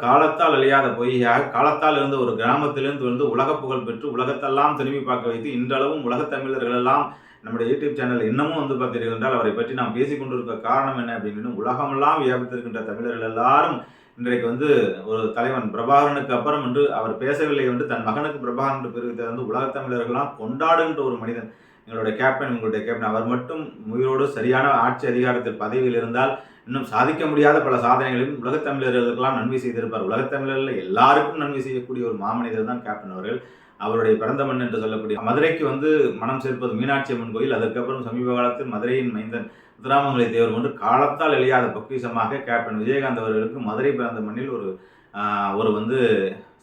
காலத்தால் அழியாத பொய்யாக காலத்தால் இருந்த ஒரு கிராமத்திலிருந்து வந்து உலக புகழ் பெற்று உலகத்தெல்லாம் திரும்பி பார்க்க வைத்து இன்றளவும் உலகத் தமிழர்கள் எல்லாம் நம்முடைய யூடியூப் சேனல் இன்னமும் வந்து பார்த்தீர்கள் என்றால் அவரை பற்றி நாம் பேசிக் கொண்டிருக்க காரணம் என்ன அப்படின்னு உலகமெல்லாம் வியாபித்திருக்கின்ற தமிழர்கள் எல்லாரும் இன்றைக்கு வந்து ஒரு தலைவன் பிரபாகரனுக்கு அப்புறம் என்று அவர் பேசவில்லை என்று தன் மகனுக்கு பிரபாகரன் என்று பெருவித்த வந்து உலகத் தமிழர்கள்லாம் கொண்டாடுகின்ற ஒரு மனிதன் எங்களுடைய கேப்டன், உங்களுடைய கேப்டன். அவர் மட்டும் உயிரோடு சரியான ஆட்சி அதிகாரத்தில் பதவியில் இருந்தால் இன்னும் சாதிக்க முடியாத பல சாதனைகளையும் உலகத் தமிழர்களுக்கெல்லாம் நன்மை செய்திருப்பார். உலகத் தமிழர்கள் எல்லாருக்கும் நன்மை செய்யக்கூடிய ஒரு மாமனிதர் தான் கேப்டன் அவர்கள். அவருடைய பிறந்த மண் என்று சொல்லக்கூடிய மதுரைக்கு வந்து மனம் சேர்ப்பது மீனாட்சி அம்மன் கோயில். அதற்கப்புறம் சமீப காலத்தில் மதுரையின் மைந்தன் முத்துராமலிங்க தேவர் கொண்டு காலத்தால் எழியாத பொக்கிஷமாக கேப்டன் விஜயகாந்த் அவர்களுக்கு மதுரை பிறந்த மண்ணில் ஒரு வந்து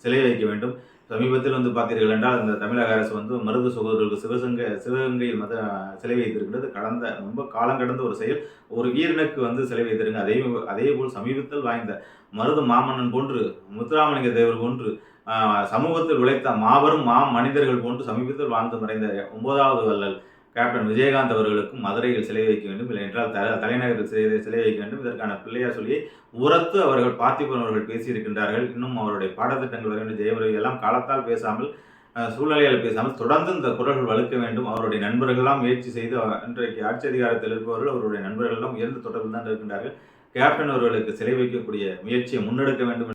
சிலை வைக்க வேண்டும். சமீபத்தில் வந்து பார்த்தீர்கள் என்றால் இந்த தமிழக அரசு வந்து மருது சகோதரர்களுக்கு சிவகங்கையில் சிலை வைத்திருக்கிறது. ரொம்ப காலம் கடந்த ஒரு செயல். ஒரு வீரனுக்கு வந்து சிலை வைத்திருங்க. அதே போல் சமீபத்தில் வாய்ந்த மருது மாமன்னன் போன்று முத்துராமலிங்க தேவர் போன்று சமூகத்தில் உழைத்த மாபெரும் மனிதர்கள் போன்று சமீபத்தில் வாழ்ந்து மறைந்த 9வது வள்ளல் கேப்டன் விஜயகாந்த் அவர்களுக்கும் மதுரையில் சிலை வைக்க வேண்டும், இல்லை என்றால் தலைநகரில் சிலை வைக்க வேண்டும். இதற்கான பிள்ளையார் சொல்லியை உரத்து அவர்கள் பார்த்திபன் அவர்கள் பேசியிருக்கின்றார்கள். இன்னும் அவருடைய பாடத்திட்டங்கள் வர வேண்டும். ஜெயவரவி எல்லாம் காலத்தால் பேசாமல் சூழ்நிலையால் பேசாமல் தொடர்ந்து இந்த குரல்கள் வலுக்க வேண்டும். அவருடைய நண்பர்கள்லாம் முயற்சி செய்து இன்றைக்கு ஆட்சி அதிகாரத்தில் இருப்பவர்கள் அவருடைய நண்பர்கள் எல்லாம் உயர்ந்த தொடர்பில் தான் இருக்கின்றார்கள். கேப்டன் அவர்களுக்கு சிலை வைக்கக்கூடிய முயற்சியை முன்னெடுக்க வேண்டும்.